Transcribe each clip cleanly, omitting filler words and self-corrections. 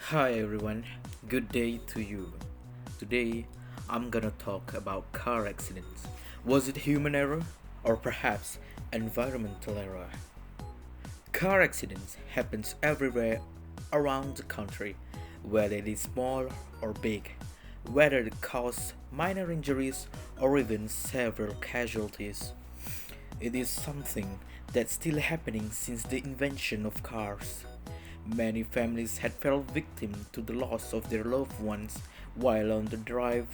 Hi everyone, good day to you. Today I'm gonna talk about car accidents. Was it human error or perhaps environmental error? Car accidents happens everywhere around the country, whether it is small or big, whether it causes minor injuries or even several casualties. It is something that's still happening since the invention of cars. Many families had fell victim to the loss of their loved ones while on the drive.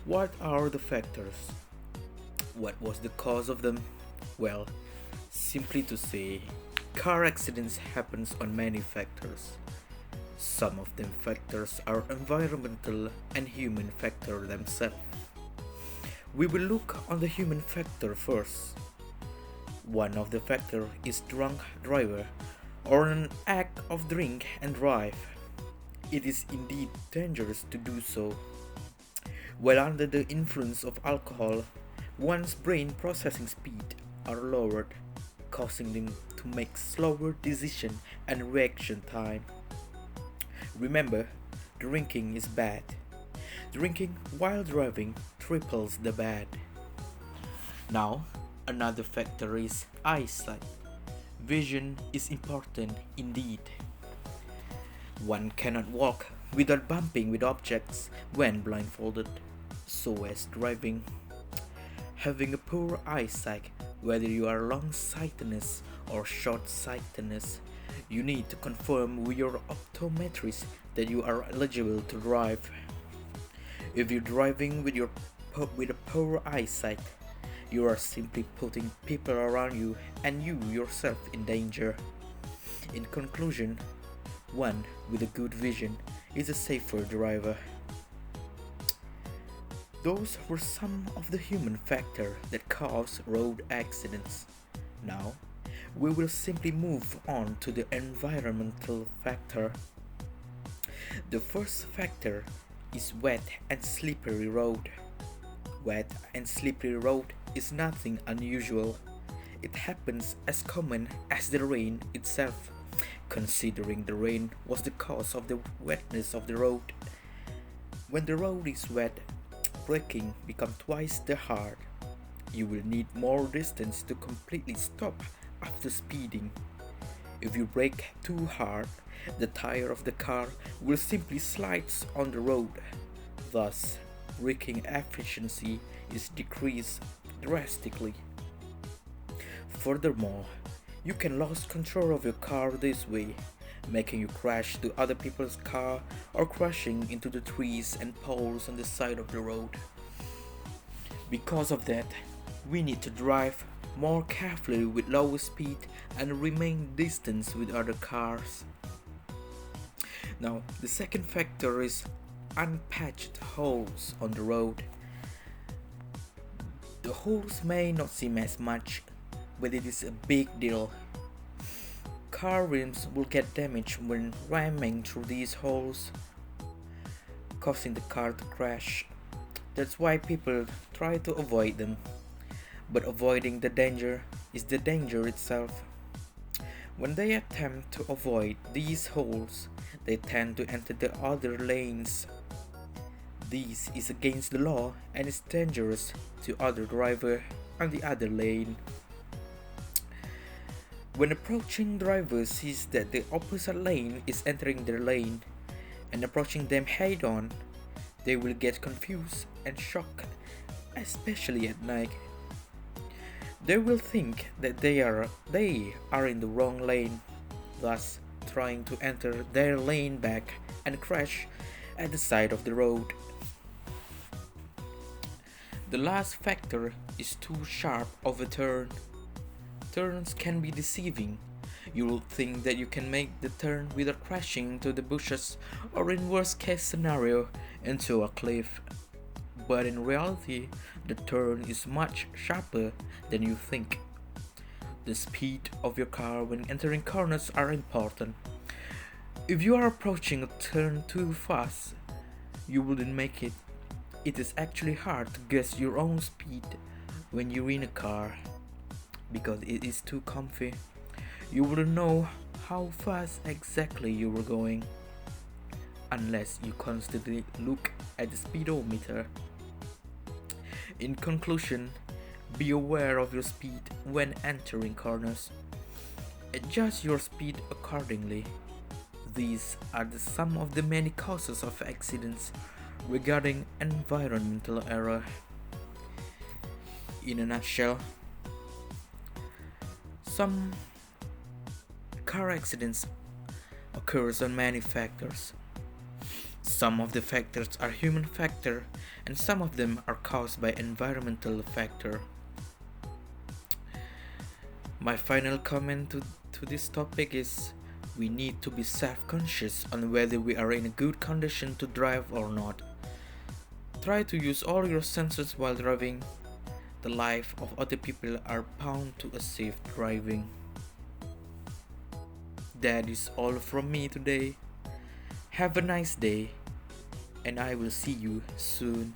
What are the factors? What was the cause of them? Well, simply to say, car accidents happens on many factors. Some of them factors are environmental and human factor themselves. We will look on the human factor first. One of the factor is drunk driver or an act of drink and drive. It is indeed dangerous to do so. While under the influence of alcohol, one's brain processing speed are lowered, causing them to make slower decision and reaction time. Remember, drinking is bad. Drinking while driving triples the bad. Now, another factor is eyesight. Vision is important indeed. One cannot walk without bumping with objects when blindfolded, so as driving. Having a poor eyesight, whether you are long-sightedness or short-sightedness, you need to confirm with your optometrist that you are eligible to drive. If you're driving with a poor eyesight, you are simply putting people around you and you yourself in danger. In conclusion, one with a good vision is a safer driver. Those were some of the human factors that cause road accidents. Now, we will simply move on to the environmental factor. The first factor is wet and slippery road. Wet and slippery road is nothing unusual. It happens as common as the rain itself, considering the rain was the cause of the wetness of the road. When the road is wet, braking becomes twice the hard. You will need more distance to completely stop after speeding. If you brake too hard, the tire of the car will simply slide on the road. Thus, braking efficiency is decreased drastically. Furthermore, you can lose control of your car this way, making you crash to other people's car or crashing into the trees and poles on the side of the road. Because of that, we need to drive more carefully with lower speed and remain distance with other cars. Now, the second factor is unpatched holes on the road. The holes may not seem as much, but it is a big deal. Car rims will get damaged when ramming through these holes, causing the car to crash. That's why people try to avoid them. But avoiding the danger is the danger itself. When they attempt to avoid these holes, they tend to enter the other lanes. This is against the law and is dangerous to other driver on the other lane. When approaching driver sees that the opposite lane is entering their lane and approaching them head on, they will get confused and shocked, especially at night. They will think that they are in the wrong lane, thus trying to enter their lane back and crash at the side of the road. The last factor is too sharp of a turn. Turns can be deceiving. You will think that you can make the turn without crashing into the bushes or in worst case scenario into a cliff. But in reality, the turn is much sharper than you think. The speed of your car when entering corners are important. If you are approaching a turn too fast, you wouldn't make it. It is actually hard to guess your own speed when you're in a car because it is too comfy. You wouldn't know how fast exactly you were going unless you constantly look at the speedometer. In conclusion, be aware of your speed when entering corners. Adjust your speed accordingly. These are some of the many causes of accidents regarding environmental error. In a nutshell, some car accidents occurs on many factors. Some of the factors are human factor and some of them are caused by environmental factor. My final comment to this topic is we need to be self-conscious on whether we are in a good condition to drive or not. Try to use all your senses while driving. The life of other people are bound to a safe driving. That is all from me today. Have a nice day, and I will see you soon.